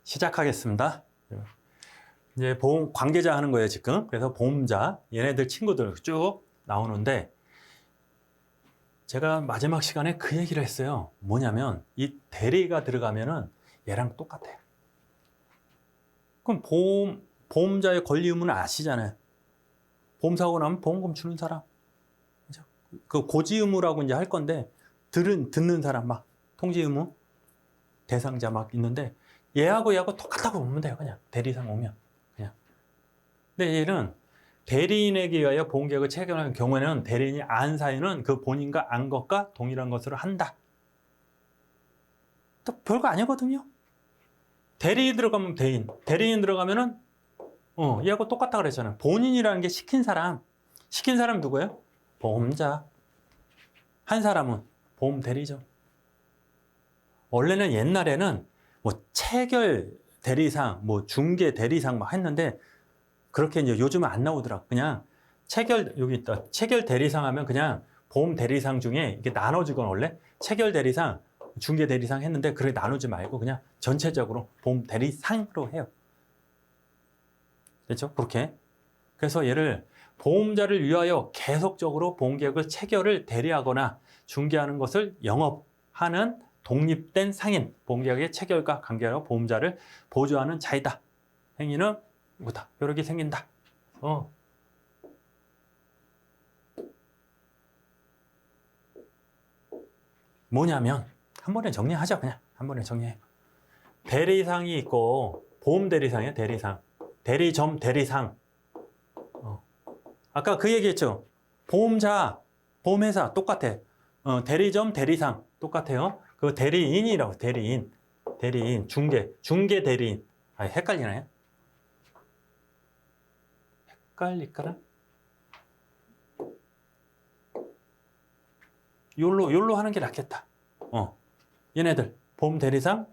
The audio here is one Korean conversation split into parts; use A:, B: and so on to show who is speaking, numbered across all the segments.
A: 시작하겠습니다. 이제 보험 관계자 하는 거예요, 지금. 그래서 보험자, 얘네들 친구들 쭉 나오는데, 제가 마지막 시간에 그 얘기를 했어요. 뭐냐면, 이 대리가 들어가면은 얘랑 똑같아요. 그럼 보험자의 권리 의무는 아시잖아요. 보험사고 나면 보험금 주는 사람. 그죠? 그 고지 의무라고 이제 할 건데, 듣는 사람 막, 통지 의무, 대상자 막 있는데, 얘하고 똑같다고 보면 돼요, 그냥. 대리상 오면. 그냥. 근데 얘는 대리인에게 의하여 보험계약을 체결하는 경우에는 대리인이 안 사유는 그 본인과 안 것과 동일한 것으로 한다. 또 별거 아니거든요. 대리인 들어가면 대리인 들어가면은 얘하고 똑같다 그랬잖아요. 본인이라는 게 시킨 사람 누구예요? 보험자. 한 사람은 보험 대리죠. 원래는 옛날에는 뭐 체결 대리상, 뭐 중개 대리상 막 했는데 그렇게 이제 요즘은 안 나오더라. 그냥 여기 있다. 체결 대리상 하면 그냥 보험 대리상 중에 이게 나눠주건 원래 체결 대리상, 중개 대리상 했는데 그렇게 나누지 말고 그냥 전체적으로 보험 대리상으로 해요. 됐죠? 그렇게. 그래서 얘를 보험자를 위하여 계속적으로 보험계약을 체결을 대리하거나 중개하는 것을 영업하는 독립된 상인, 보험계약의 체결과 관계하여 보험자를 보조하는 자이다. 행위는 이거다. 이렇게 생긴다. 뭐냐면 한 번에 정리하자. 그냥 한 번에 정리해. 대리상이 있고 보험 대리상이에요. 대리상. 대리점 대리상. 아까 그 얘기했죠. 보험자, 보험회사 똑같아. 대리점 대리상 똑같아요. 그 대리인이라고. 대리인 중개 대리인. 아, 헷갈리나요? 헷갈릴까나? 요로 하는 게 낫겠다. 얘네들 보험 대리상,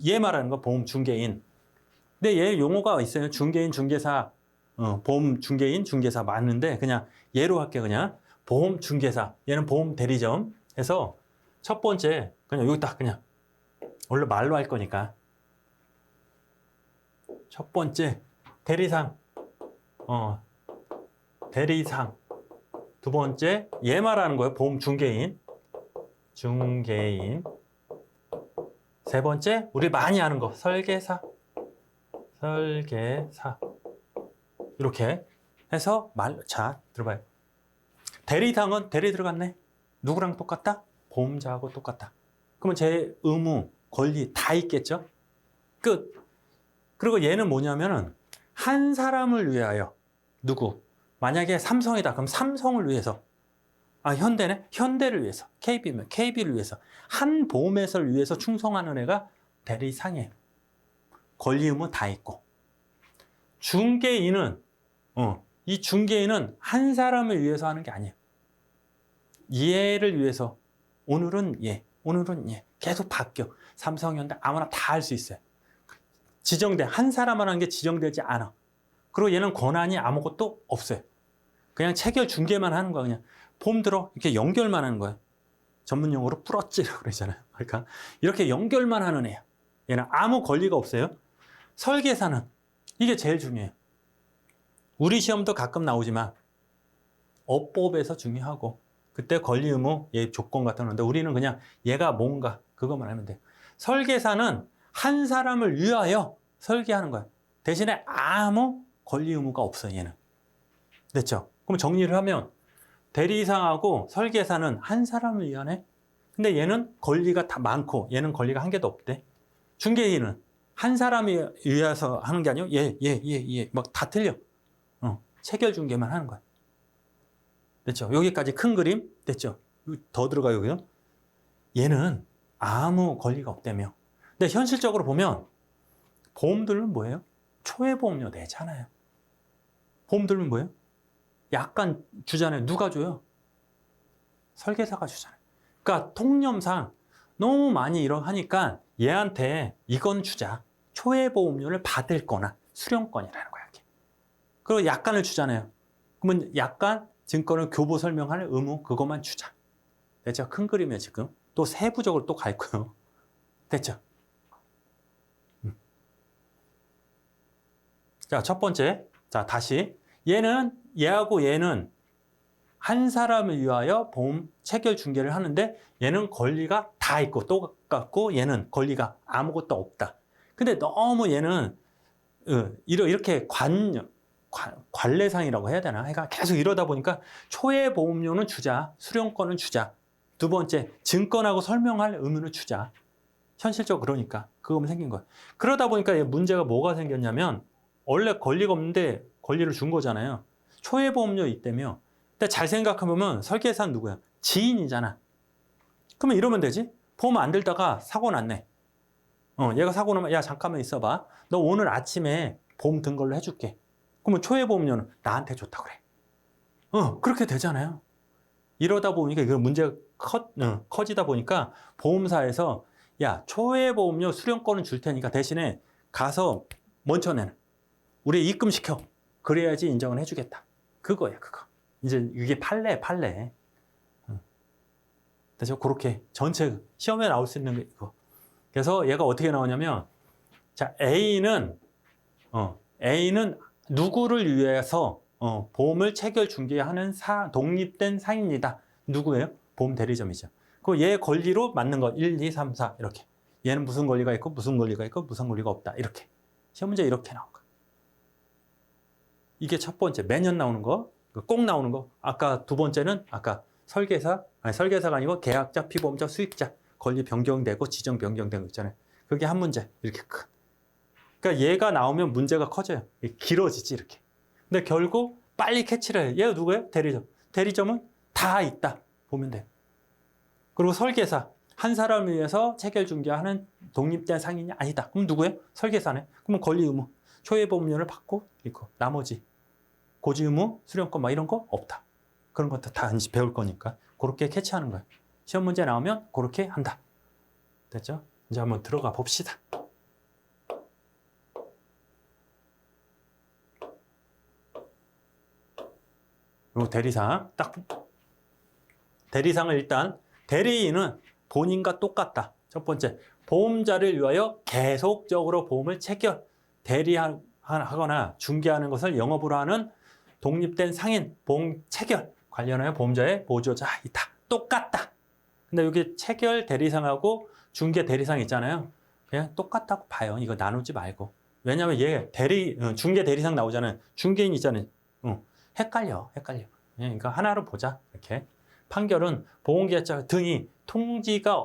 A: 얘 말하는 거 보험 중개인. 근데 얘 용어가 있어요. 중개인, 중개사, 보험 중개인, 중개사 맞는데 그냥 얘로 할게. 그냥 보험 중개사. 얘는 보험 대리점. 해서 첫 번째 그냥 여기 딱 그냥 원래 말로 할 거니까 첫 번째 대리상. 대리상. 두 번째 얘 말하는 거예요. 보험 중개인. 세 번째 우리 많이 하는 거 설계사. 이렇게 해서 자, 들어봐요. 대리상은 대리 들어갔네. 누구랑 똑같다? 보험자하고 똑같다. 그러면 제 의무, 권리 다 있겠죠? 끝. 그리고 얘는 뭐냐면은 한 사람을 위하여 누구? 만약에 삼성이다. 그럼 삼성을 위해서. 현대네? 현대를 위해서. KB면 KB를 위해서. 한 보험회사를 위해서 충성하는 애가 대리상이에요. 권리 의무 다 있고. 중개인은 이 중개인은 한 사람을 위해서 하는 게 아니에요. 얘를 위해서. 오늘은 얘, 오늘은 얘. 계속 바뀌어. 삼성, 현대 아무나 다 할 수 있어요. 한 사람만 하는 게 지정되지 않아. 그리고 얘는 권한이 아무것도 없어요. 그냥 체결 중개만 하는 거야. 그냥 폼 들어 이렇게 연결만 하는 거야. 전문 용어로 뿌러지라고 그러잖아요. 그러니까 이렇게 연결만 하는 애야. 얘는 아무 권리가 없어요. 설계사는 이게 제일 중요해요. 우리 시험도 가끔 나오지만 업법에서 중요하고 그때 권리 의무, 얘 조건 같은 건데 우리는 그냥 얘가 뭔가 그것만 하면 돼요. 설계사는 한 사람을 위하여 설계하는 거야. 대신에 아무 권리 의무가 없어 얘는. 됐죠? 그럼 정리를 하면 대리상하고 설계사는 한 사람을 위하네. 근데 얘는 권리가 다 많고 얘는 권리가 한 개도 없대. 중개인은 한 사람이 위해서 하는 게 아니고 얘 막 다 틀려. 체결 중개만 하는 거야. 됐죠? 여기까지 큰 그림 됐죠? 더 들어가요, 여기요. 얘는 아무 권리가 없다며. 근데 현실적으로 보면 보험들은 뭐예요? 초회보험료 내잖아요. 보험들은 뭐예요? 약간 주잖아요. 누가 줘요? 설계사가 주잖아요. 그러니까 통념상 너무 많이 하니까 얘한테 이건 주자. 초회보험료를 받을 거나 수령권이라는 거야. 이게. 그리고 약관을 주잖아요. 그러면 약관, 증권을 교부 설명할 의무 그것만 주자. 됐죠? 큰 그림이에요 지금. 또 세부적으로 또 갈 거예요. 됐죠? 자, 첫 번째. 자, 다시. 얘하고 얘는 한 사람을 위하여 보험 체결 중개를 하는데 얘는 권리가 다 있고 똑같고 얘는 권리가 아무것도 없다. 근데 너무 얘는 이렇게 관례상이라고 해야 되나? 그러니까 계속 이러다 보니까 초회 보험료는 주자, 수령권은 주자. 두 번째, 증권하고 설명할 의무는 주자. 현실적으로 그러니까 그거면 생긴 거야. 그러다 보니까 문제가 뭐가 생겼냐면 원래 권리가 없는데 권리를 준 거잖아요. 초회 보험료 있다며. 근데 잘 생각해보면 설계사는 누구야? 지인이잖아. 그러면 이러면 되지? 보험 안 들다가 사고 났네. 얘가 사고 나면 야 잠깐만 있어봐. 너 오늘 아침에 보험 든 걸로 해줄게. 그러면 초회 보험료는 나한테 줬다 그래. 그렇게 되잖아요. 이러다 보니까 이거 문제가 커지다 보니까 보험사에서 야 초회 보험료 수령권은 줄 테니까 대신에 가서 먼저 내는 우리 입금시켜. 그래야지 인정을 해주겠다. 그거야 그거. 이제 이게 판례. 그래서 그렇게 전체 시험에 나올 수 있는 게 이거. 그래서 얘가 어떻게 나오냐면 자 A는 누구를 위해서 보험을 체결 중개하는 독립된 상인이다. 누구예요? 보험 대리점이죠. 그 얘 권리로 맞는 거 1, 2, 3, 4 이렇게. 얘는 무슨 권리가 있고 무슨 권리가 있고 무슨 권리가 없다. 이렇게. 시험 문제 이렇게 나온 거. 이게 첫 번째 매년 나오는 거. 꼭 나오는 거. 아까 두 번째는 아까 설계사가 아니고 계약자, 피보험자, 수익자 권리 변경되고 지정 변경된 거 있잖아요. 그게 한 문제 이렇게 큰. 그러니까 얘가 나오면 문제가 커져요. 길어지지 이렇게. 근데 결국 빨리 캐치를 해요. 얘가 누구예요? 대리점. 대리점은 다 있다 보면 돼요. 그리고 설계사 한 사람을 위해서 체결 중개하는 독립된 상인이 아니다. 그럼 누구예요? 설계사네. 그러면 권리 의무 초회 보험료를 받고 있고 나머지 고지 의무 수령권 막 이런 거 없다. 그런 것도 다 이제 배울 거니까 그렇게 캐치하는 거예요. 시험 문제 나오면 그렇게 한다. 됐죠? 이제 한번 들어가 봅시다. 요 대리상 대리상을 일단 대리인은 본인과 똑같다. 첫 번째, 보험자를 위하여 계속적으로 보험을 체결, 대리하거나 중개하는 것을 영업으로 하는 독립된 상인, 보험 체결 관련하여 보험자의 보조자 있다. 똑같다. 근데 여기 체결 대리상하고 중개 대리상 있잖아요. 그냥 똑같다고 봐요. 이거 나누지 말고. 왜냐면 얘 중개 대리상 나오잖아요. 중개인 있잖아요. 헷갈려. 그러니까 하나로 보자. 이렇게. 판결은 보험계약자 등이 통지가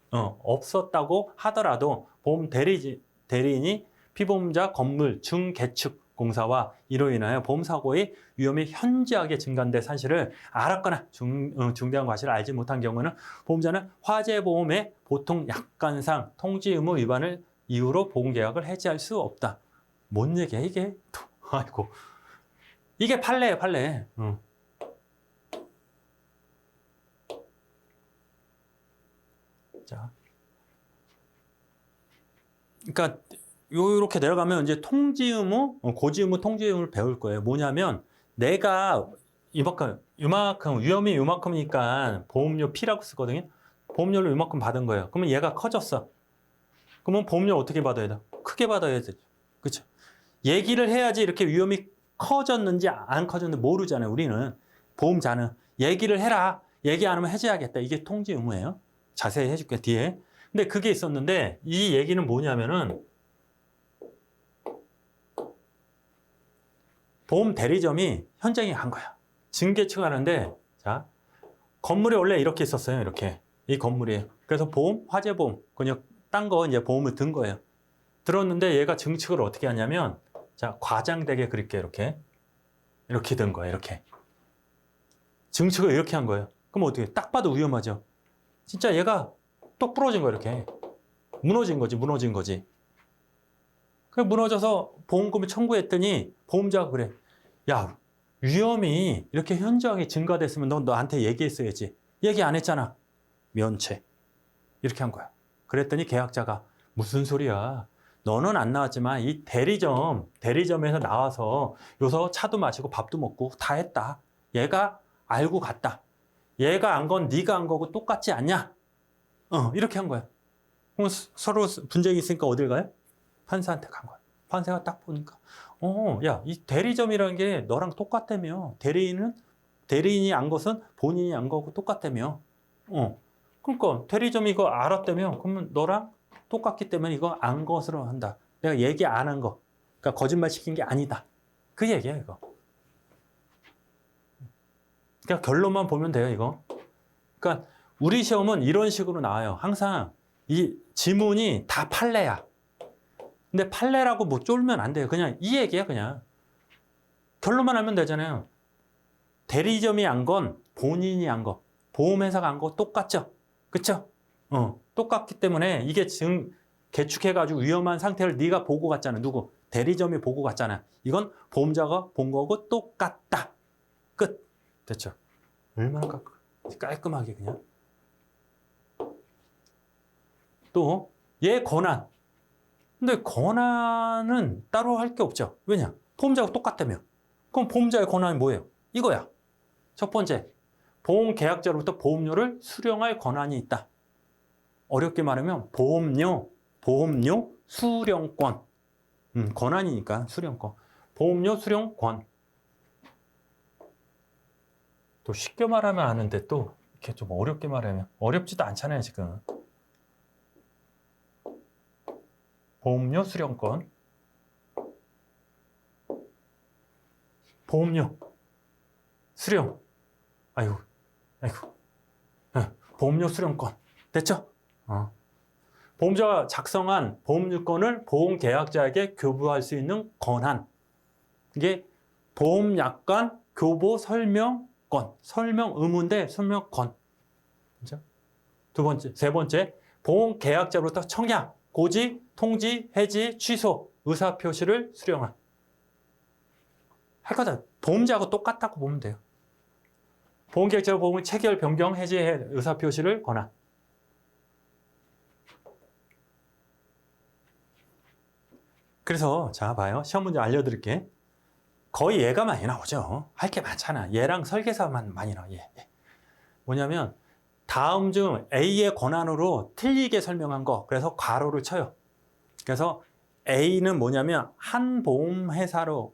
A: 없었다고 하더라도 보험 대리인이 피보험자 건물 증개축 공사와 이로 인하여 보험사고의 위험이 현저하게 증가된 사실을 알았거나 중대한 과실을 알지 못한 경우는 보험자는 화재보험의 보통 약관상 통지 의무 위반을 이유로 보험계약을 해지할 수 없다. 뭔 얘기야 이게? 아이고 이게 판례예요 판례. 자, 그러니까 이렇게 내려가면 이제 통지 의무, 고지 의무, 통지 의무를 배울 거예요. 뭐냐면 내가 이만큼 위험이 이만큼이니까 보험료 P라고 쓰거든요. 보험료를 이만큼 받은 거예요. 그러면 얘가 커졌어. 그러면 보험료 어떻게 받아야 돼? 크게 받아야 되죠. 그렇죠? 얘기를 해야지 이렇게 위험이 커졌는지 안 커졌는지 모르잖아요. 우리는 보험자는 얘기를 해라. 얘기 안 하면 해줘야겠다. 이게 통지 의무예요. 자세히 해줄게 뒤에. 근데 그게 있었는데 이 얘기는 뭐냐면은 보험 대리점이 현장에 간 거야. 증개측 하는데 자 건물이 원래 이렇게 있었어요. 이렇게 이 건물이에요. 그래서 보험, 화재보험 그냥 딴 거 이제 보험을 든 거예요. 들었는데 얘가 증축을 어떻게 하냐면 자 과장되게 그렇게 이렇게 든 거예요. 이렇게 증축을 이렇게 한 거예요. 그럼 어떻게? 딱 봐도 위험하죠. 진짜 얘가 똑 부러진 거야 이렇게 무너진 거지. 그 무너져서 보험금을 청구했더니 보험자가 그래. 야 위험이 이렇게 현저하게 증가됐으면 너 너한테 얘기했어야지. 얘기 안 했잖아. 면책 이렇게 한 거야. 그랬더니 계약자가 무슨 소리야. 너는 안 나왔지만 이 대리점에서 나와서 요서 차도 마시고 밥도 먹고 다 했다. 얘가 알고 갔다. 얘가 안 건 네가 한 거고 똑같지 않냐? 이렇게 한 거야. 그럼 서로 분쟁이 있으니까 어딜 가요? 판사한테 간 거야. 판사가 딱 보니까 야, 이 대리점이라는 게 너랑 똑같다며. 대리인이 안 것은 본인이 안 거고 똑같다며. 그러니까 대리점이 이거 알았다며. 그러면 너랑 똑같기 때문에 이거 안 것으로 한다. 내가 얘기 안 한 거. 그러니까 거짓말 시킨 게 아니다. 그 얘기야, 이거. 그러니까 결론만 보면 돼요, 이거. 그러니까 우리 시험은 이런 식으로 나와요. 항상 이 지문이 다 판례야. 근데 판례라고 뭐 쫄면 안 돼요. 그냥 이 얘기야, 그냥. 결론만 하면 되잖아요. 대리점이 안 건 본인이 안 거. 보험회사가 안 거 똑같죠? 그쵸? 똑같기 때문에 이게 지금 개축해가지고 위험한 상태를 네가 보고 갔잖아. 누구? 대리점이 보고 갔잖아. 이건 보험자가 본 거고 똑같다. 끝. 됐죠? 얼마나 깔끔하게 그냥. 또 얘 권한. 근데 권한은 따로 할 게 없죠. 왜냐? 보험자가 똑같다며. 그럼 보험자의 권한이 뭐예요? 이거야. 첫 번째, 보험계약자로부터 보험료를 수령할 권한이 있다. 어렵게 말하면 보험료 수령권. 권한이니까 수령권. 보험료 수령권. 또 쉽게 말하면 아는데 또 이렇게 좀 어렵게 말하면 어렵지도 않잖아요, 지금. 보험료 수령권. 보험료 수령. 아이고. 보험료 수령권. 됐죠? 보험자가 작성한 보험유권을 보험계약자에게 교부할 수 있는 권한. 이게 보험약관 교부 설명권. 설명 의무인데 설명권. 그죠? 두 번째, 세 번째, 보험계약자로부터 청약, 고지, 통지, 해지, 취소, 의사표시를 수령한. 할 거다. 보험자하고 똑같다고 보면 돼요. 보험계약자 보험을 체결, 변경, 해지의 의사표시를 권한. 그래서 자 봐요. 시험 문제 알려드릴게. 거의 얘가 많이 나오죠. 할 게 많잖아. 얘랑 설계사만 많이 나와. 얘. 뭐냐면 다음 중 A의 권한으로 틀리게 설명한 거. 그래서 괄호를 쳐요. 그래서 A는 뭐냐면 한 보험회사로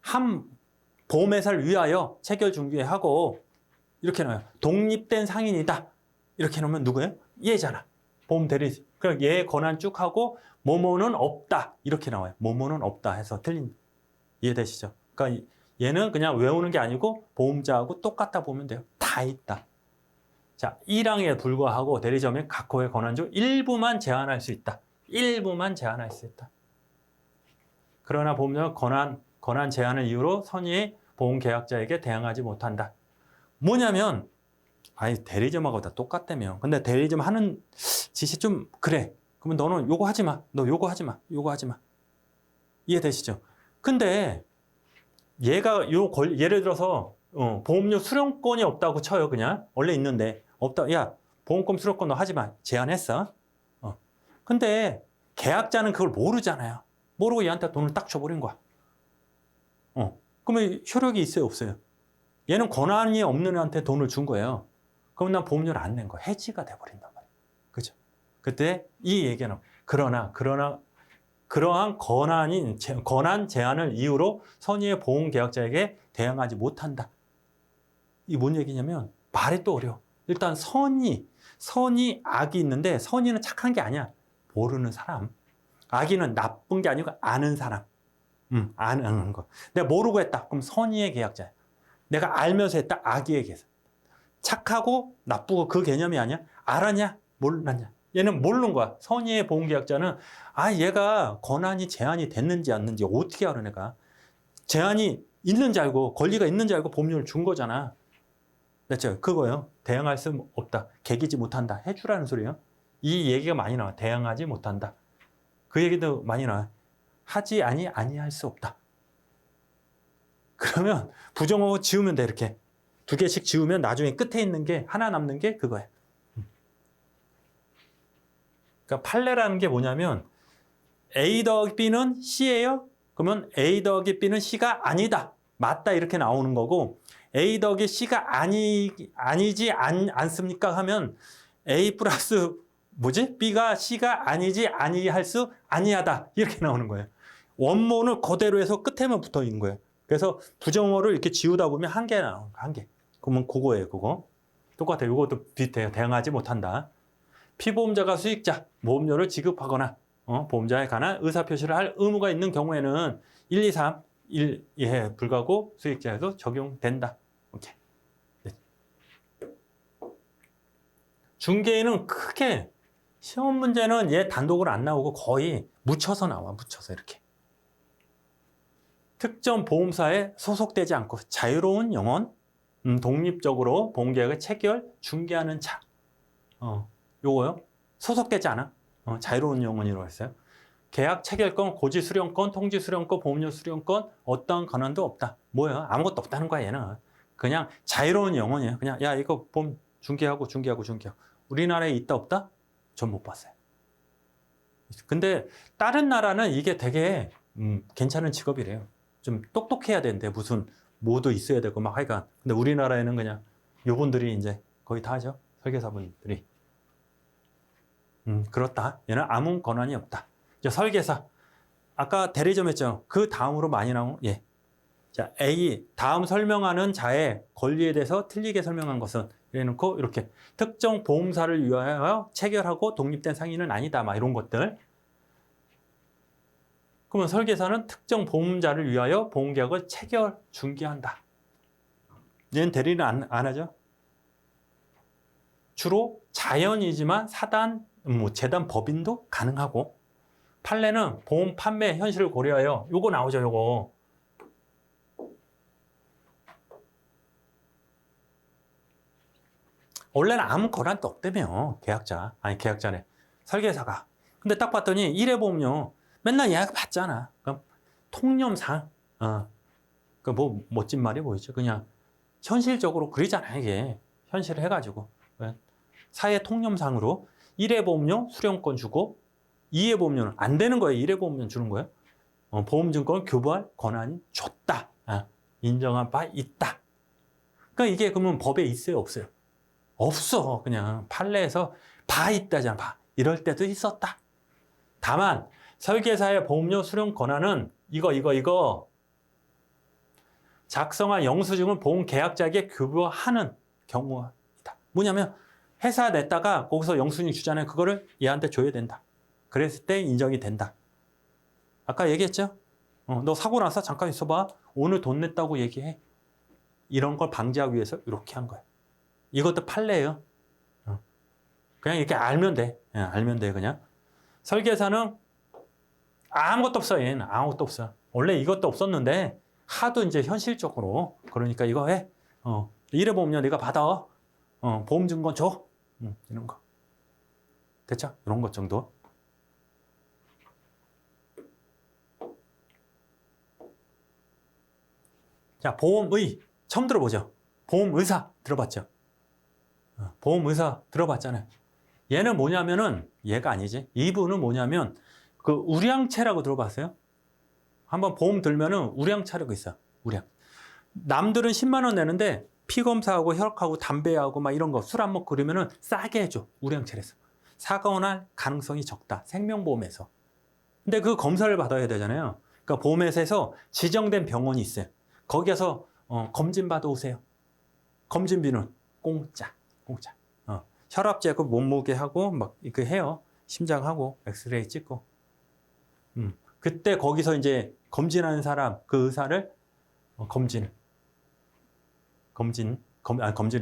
A: 한 보험회사를 위하여 체결 중개하고 이렇게 나와요. 독립된 상인이다. 이렇게 놓으면 누구예요? 얘잖아. 보험대리. 그럼 얘 권한 쭉 하고 뭐뭐는 없다. 이렇게 나와요. 뭐뭐는 없다 해서 틀린. 이해되시죠? 그러니까 얘는 그냥 외우는 게 아니고 보험자하고 똑같다 보면 돼요. 다 있다. 자, 1항에 불과하고 대리점의 각호의 권한 중 일부만 제한할 수 있다. 일부만 제한할 수 있다. 그러나 보험자는 권한 제한을 이유로 선의의 보험계약자에게 대항하지 못한다. 뭐냐면 대리점하고 다 똑같다며. 근데 대리점 하는 짓이 좀 그래. 그러면 너는 요거 하지 마. 너 요거 하지 마. 요거 하지 마. 이해되시죠? 근데 얘가 예를 들어서 보험료 수령권이 없다고 쳐요. 그냥 원래 있는데 없다. 야, 보험금 수령권 너 하지 마. 제한했어. 근데 계약자는 그걸 모르잖아요. 모르고 얘한테 돈을 딱 줘버린 거야. 그러면 효력이 있어요, 없어요? 얘는 권한이 없는 애한테 돈을 준 거예요. 그럼 난 보험료를 안 낸 거야. 해지가 돼버린단 말이에요. 그죠? 그때 이 얘기는 그러한 권한 제한을 이유로 선의의 보험계약자에게 대항하지 못한다. 이게 뭔 얘기냐면 말이 또 어려워. 일단 선의 악이 있는데 선의는 착한 게 아니야. 모르는 사람. 악의는 나쁜 게 아니고 아는 사람. 아는 거. 내가 모르고 했다. 그럼 선의의 계약자야. 내가 알면서 했다. 악의의 계약자. 착하고 나쁘고 그 개념이 아니야. 알았냐? 몰랐냐? 얘는 모르는 거야. 선의의 보험계약자는 얘가 권한이 제한이 됐는지 않는지 어떻게 알아 내가. 제한이 있는지 알고 권리가 있는지 알고 보험료를 준 거잖아. 됐죠? 그거예요. 대항할 수 없다. 개기지 못한다. 해주라는 소리예요. 이 얘기가 많이 나와. 대항하지 못한다. 그 얘기도 많이 나와. 하지 아니할 수 없다. 그러면 부정어고 지우면 돼. 이렇게 두 개씩 지우면 나중에 끝에 있는 게 하나 남는 게 그거예요. 그러니까 판례라는 게 뭐냐면 A 더하기 B는 C예요? 그러면 A 더하기 B는 C가 아니다. 맞다 이렇게 나오는 거고 A 더하기 C가 아니지 않습니까? 하면 A 플러스 B가 C가 아니지 아니할 수 아니하다 이렇게 나오는 거예요. 원본을 그대로 해서 끝에만 붙어 있는 거예요. 그래서 부정어를 이렇게 지우다 보면 한 개 나와요. 한 개. 그러면 그거예요, 그거. 똑같아요. 이것도 비슷해요. 대응하지 못한다. 피보험자가 수익자, 보험료를 지급하거나 보험자에 관한 의사표시를 할 의무가 있는 경우에는 1, 2, 3, 1에 불구하고 수익자에도 적용된다. 오케이. 네. 중개인은 크게 시험 문제는 얘 단독으로 안 나오고 거의 묻혀서 나와. 묻혀서 이렇게. 특정 보험사에 소속되지 않고 자유로운 영혼, 독립적으로 보험계약을 체결, 중개하는 자. 요거요. 소속되지 않아. 자유로운 영혼이라고 했어요. 계약 체결권, 고지 수령권, 통지 수령권, 보험료 수령권 어떠한 권한도 없다. 뭐예요? 아무것도 없다는 거야 얘는. 그냥 자유로운 영혼이에요. 그냥 야 이거 보험 중개하고. 우리나라에 있다 없다? 전 못 봤어요. 근데 다른 나라는 이게 되게 괜찮은 직업이래요. 좀 똑똑해야 되는데 무슨 뭐도 있어야 되고 막 하여간. 근데 우리나라에는 그냥 요분들이 이제 거의 다 하죠. 설계사분들이. 그렇다. 얘는 아무 권한이 없다. 이제 설계사. 아까 대리점 했죠. 그 다음으로 많이 나온 예. 자, A 다음 설명하는 자의 권리에 대해서 틀리게 설명한 것은 이래놓고 이렇게 특정 보험사를 위하여 체결하고 독립된 상인은 아니다. 막 이런 것들. 그러면 설계사는 특정 보험자를 위하여 보험계약을 체결 중개한다. 얘는 대리는 안 하죠. 주로 자연이지만 사단, 재단 법인도 가능하고 판례는 보험 판매 현실을 고려하여 요거 나오죠. 요거. 원래는 아무 권한도 없다며. 계약자네. 설계사가. 근데 딱 봤더니 1회 보험료 맨날 예약 받잖아. 그럼 통념상 그 뭐 멋진 말이 보이죠. 그냥 현실적으로 그러잖아 이게. 현실을 해가지고 사회 통념상으로 1회 보험료 수령권 주고 2회 보험료는 안 되는 거예요. 1회 보험료는 주는 거예요. 보험증권을 교부할 권한이 줬다. 인정한 바 있다. 그러니까 이게 그러면 법에 있어요? 없어요? 없어. 그냥 판례에서 바 있다잖아. 바. 이럴 때도 있었다. 다만 설계사의 보험료 수령 권한은 이거 작성한 영수증을 보험 계약자에게 교부하는 경우이다. 뭐냐면 회사 냈다가 거기서 영수증 주잖아요. 그거를 얘한테 줘야 된다. 그랬을 때 인정이 된다. 아까 얘기했죠? 너 사고 나서 잠깐 있어봐. 오늘 돈 냈다고 얘기해. 이런 걸 방지하기 위해서 이렇게 한 거예요. 이것도 판례예요. 그냥 이렇게 알면 돼. 알면 돼 그냥. 설계사는 아무것도 없어. 얘는 아무것도 없어. 원래 이것도 없었는데 하도 이제 현실적으로 그러니까 이거 해. 이래 보면 네가 받아. 보험증권 줘. 이런 거. 됐죠? 이런 것 정도. 자, 보험의 처음 들어보죠? 보험의사 들어봤죠? 보험의사 들어봤잖아요. 얘는 뭐냐면은 얘가 아니지. 이분은 뭐냐면 그 우량채라고 들어봤어요? 한번 보험 들면은 우량차라고 있어. 우량. 남들은 10만 원 내는데 피검사하고 혈압하고 담배하고 막 이런 거 술 안 먹고 그러면은 싸게 해줘. 우량채에서. 사고가 날 가능성이 적다. 생명보험에서. 근데 그 검사를 받아야 되잖아요. 그러니까 보험회사에서 지정된 병원이 있어요. 거기에서 검진 받아 오세요. 검진비는 공짜. 혈압 재고 몸무게 하고 막 이거 해요. 심장하고 엑스레이 찍고. 그때 거기서 이제 검진하는 사람 그 의사를 검진의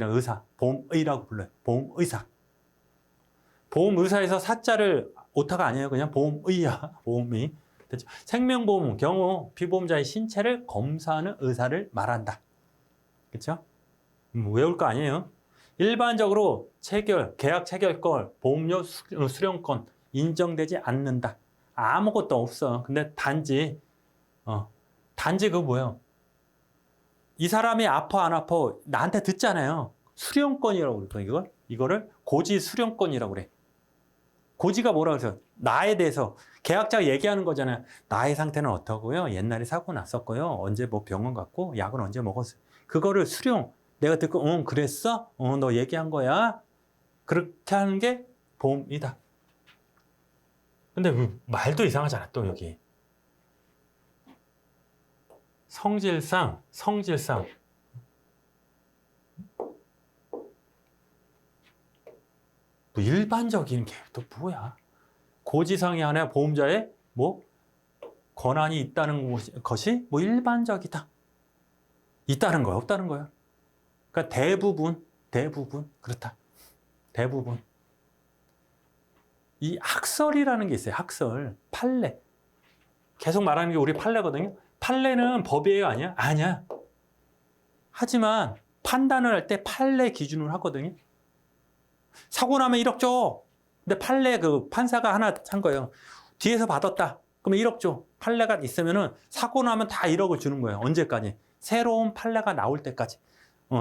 A: 의사 보험의라고 불러요. 보험의사. 보험의사에서 사자를 오타가 아니에요. 그냥 보험의야. 보험의. 됐죠? 생명보험 경우 피보험자의 신체를 검사하는 의사를 말한다. 그렇죠? 외울 거 아니에요. 일반적으로 계약 체결권, 보험료 수령권 인정되지 않는다. 아무것도 없어. 근데 단지 그거 뭐예요? 이 사람이 아파 안 아파 나한테 듣잖아요. 수령권이라고 그래요. 이거를 고지 수령권이라고 그래. 고지가 뭐라고 그래요? 나에 대해서 계약자가 얘기하는 거잖아요. 나의 상태는 어떠고요? 옛날에 사고 났었고요. 언제 뭐 병원 갔고 약은 언제 먹었어요. 그거를 수령. 내가 듣고 그랬어? 너 얘기한 거야? 그렇게 하는 게 보험이다. 근데 말도 이상하잖아 또 여기. 성질상 뭐 일반적인 게 또 뭐야? 고지상의 한해 보험자의 뭐 권한이 있다는 것이 뭐 일반적이다. 있다는 거야, 없다는 거야. 그러니까 대부분 그렇다. 대부분. 이 학설이라는 게 있어요. 학설, 판례. 계속 말하는 게 우리 판례거든요. 판례는 법이에요, 아니야? 아니야. 하지만 판단을 할 때 판례 기준으로 하거든요. 사고 나면 1억 줘. 근데 판례 그 판사가 하나 한 거예요. 뒤에서 받았다. 그러면 1억 줘. 판례가 있으면은 사고 나면 다 1억을 주는 거예요. 언제까지? 새로운 판례가 나올 때까지.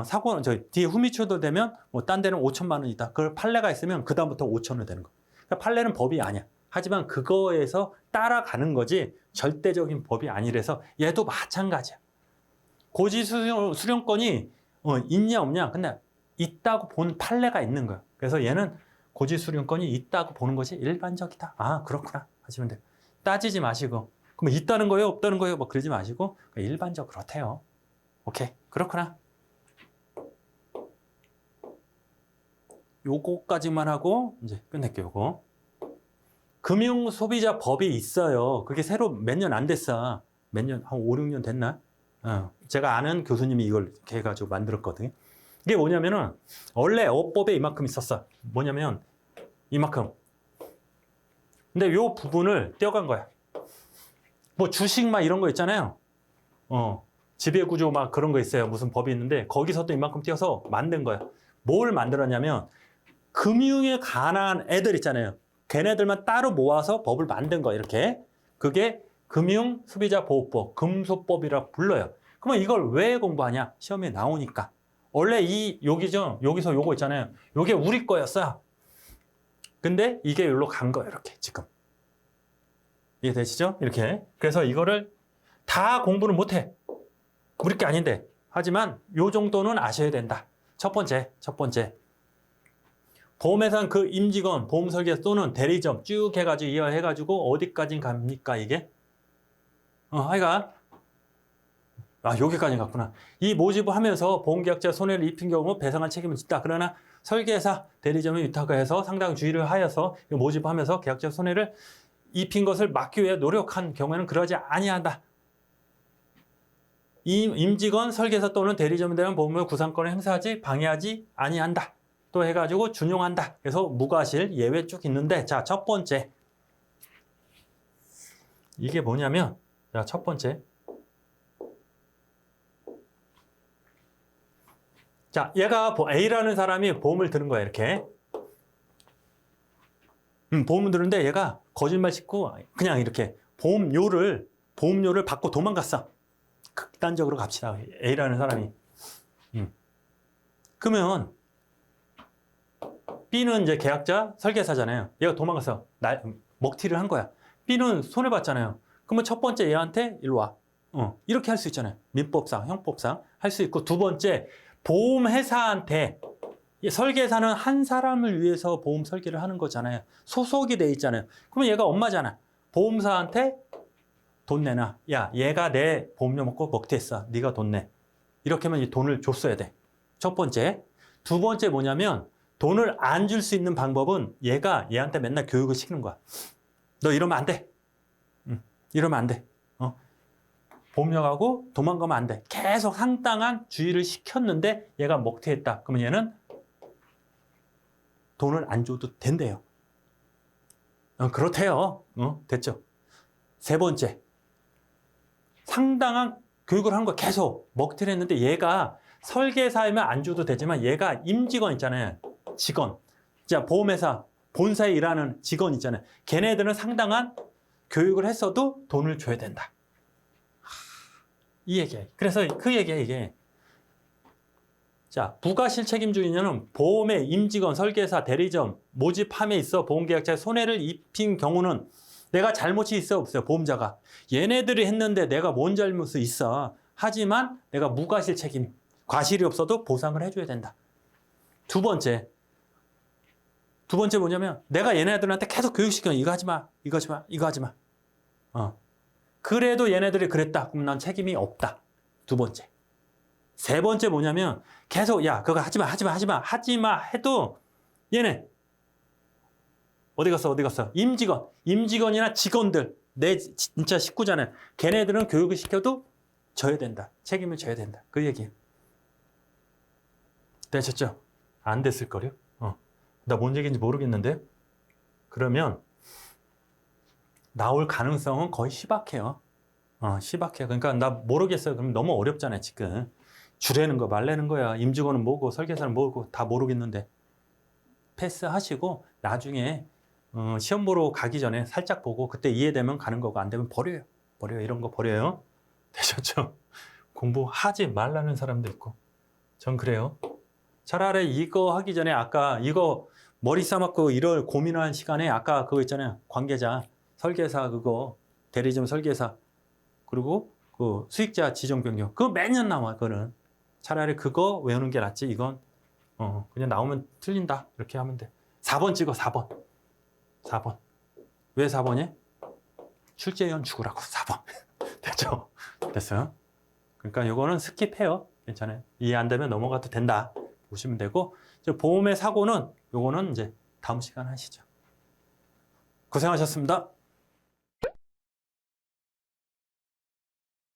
A: 사고는 뒤에 후미처도 되면 뭐 딴 데는 5천만 원이다. 그 판례가 있으면 그 다음부터 5천 원 되는 거. 그러니까 판례는 법이 아니야. 하지만 그거에서 따라가는 거지 절대적인 법이 아니라서 얘도 마찬가지야. 고지 수령권이 있냐 없냐. 근데 있다고 본 판례가 있는 거야. 그래서 얘는 고지 수령권이 있다고 보는 것이 일반적이다. 아, 그렇구나 하시면 돼요. 따지지 마시고 그럼 있다는 거예요, 없다는 거예요, 뭐 그러지 마시고 일반적 그렇대요. 오케이, 그렇구나. 요거까지만 하고 이제 끝낼게요. 요거 금융소비자법이 있어요. 그게 새로 몇 년 안 됐어. 몇 년, 한 5, 6년 됐나? 제가 아는 교수님이 이걸 이렇게 해가지고 만들었거든요. 이게 뭐냐면은 원래 어법에 이만큼 있었어. 뭐냐면 이만큼. 근데 요 부분을 떼어간 거야. 뭐 주식 막 이런 거 있잖아요. 지배구조 막 그런 거 있어요. 무슨 법이 있는데 거기서도 이만큼 떼어서 만든 거야. 뭘 만들었냐면 금융에 관한 애들 있잖아요. 걔네들만 따로 모아서 법을 만든 거야. 이렇게. 그게 금융소비자보호법, 금소법이라 불러요. 그러면 이걸 왜 공부하냐? 시험에 나오니까. 원래 여기서 요거 있잖아요. 요게 우리 거였어. 근데 이게 여기로 간 거예요. 이렇게 지금. 이해되시죠? 이렇게. 그래서 이거를 다 공부는 못해. 우리 게 아닌데. 하지만 요 정도는 아셔야 된다. 첫 번째. 보험회사는 그 임직원, 보험설계사 또는 대리점 쭉 해가지고 이어해가지고 어디까지 갑니까 이게? 하여간 여기까지 갔구나. 이 모집을 하면서 보험계약자 손해를 입힌 경우 배상할 책임은 있다. 그러나 설계사, 대리점에 위탁해서 상당 주의를 하여서 모집하면서 계약자 손해를 입힌 것을 막기 위해 노력한 경우에는 그러지 아니한다. 이 임직원, 설계사 또는 대리점에 대한 보험료 구상권을 행사하지 방해하지 아니한다. 또 해가지고 준용한다. 그래서 무과실 예외 쭉 있는데, 자, 첫 번째. 이게 뭐냐면, 자, 첫 번째. 자, 얘가 A라는 사람이 보험을 드는 거야, 이렇게. 보험을 드는데 얘가 거짓말 싣고 그냥 이렇게 보험료를 받고 도망갔어. 극단적으로 갑시다. A라는 사람이. 그러면 B는 이제 계약자, 설계사잖아요. 얘가 도망가서 먹튀를 한 거야. B는 손해봤잖아요. 그러면 첫 번째 얘한테 일로 와. 이렇게 할 수 있잖아요. 민법상, 형법상 할 수 있고, 두 번째 보험회사한테, 설계사는 한 사람을 위해서 보험 설계를 하는 거잖아요. 소속이 돼 있잖아요. 그러면 얘가 엄마잖아. 보험사한테 돈 내놔. 야, 얘가 내 보험료 먹고 먹튀했어. 네가 돈 내. 이렇게 하면 이 돈을 줬어야 돼. 첫 번째. 두 번째 뭐냐면 돈을 안 줄 수 있는 방법은 얘가 얘한테 맨날 교육을 시키는 거야. 너 이러면 안 돼. 이러면 안 돼. 보험료하고 도망가면 안 돼. 계속 상당한 주의를 시켰는데 얘가 먹튀했다. 그러면 얘는 돈을 안 줘도 된대요. 그렇대요. 됐죠. 세 번째. 상당한 교육을 한 거 계속 먹튀를 했는데 얘가 설계사이면 안 줘도 되지만 얘가 임직원 있잖아요. 직원. 자, 보험회사 본사에 일하는 직원 있잖아요. 걔네들은 상당한 교육을 했어도 돈을 줘야 된다. 이 얘기예요. 그래서 그 얘기야, 이게. 자, 부가실 책임주의는 보험의 임직원, 설계사, 대리점, 모집함에 있어 보험계약자의 손해를 입힌 경우는 내가 잘못이 있어 없어요, 보험자가. 얘네들이 했는데 내가 뭔 잘못이 있어. 하지만 내가 무과실 책임, 과실이 없어도 보상을 해줘야 된다. 두 번째 뭐냐면 내가 얘네들한테 계속 교육시켜. 이거 하지 마, 이거 하지 마, 이거 하지 마. 그래도 얘네들이 그랬다. 그럼 난 책임이 없다. 두 번째. 세 번째 뭐냐면 계속 야 그거 하지마 해도 얘네 어디 갔어 임직원이나 직원들 내 진짜 식구잖아요. 걔네들은 교육을 시켜도 져야 된다. 책임을 져야 된다. 그 얘기예요. 되셨죠? 안 됐을걸요? 나 뭔 얘기인지 모르겠는데 그러면 나올 가능성은 거의 희박해요. 희박해요. 그러니까 나 모르겠어요. 그럼 너무 어렵잖아요. 지금 주라는 거 말라는 거야. 임직원은 뭐고 설계사는 뭐고 다 모르겠는데 패스하시고 나중에 시험 보러 가기 전에 살짝 보고 그때 이해되면 가는 거고 안 되면 버려요. 이런 거 버려요. 되셨죠? 공부하지 말라는 사람도 있고 전 그래요. 차라리 이거 하기 전에 아까 이거 머리 싸먹고 이럴 고민할 시간에 아까 그거 있잖아요. 관계자, 설계사 그거 대리점 설계사 그리고 그 수익자 지정 변경 그거 매년 나와. 그거는 차라리 그거 외우는 게 낫지. 이건 그냥 나오면 틀린다 이렇게 하면 돼. 4번 찍어. 4번 왜 4번이? 출제위원 죽으라고 4번 됐죠? 됐어요? 그러니까 이거는 스킵해요. 괜찮아요. 이해 안 되면 넘어가도 된다 보시면 되고 보험의 사고는 요거는 이제 다음 시간 하시죠. 고생하셨습니다.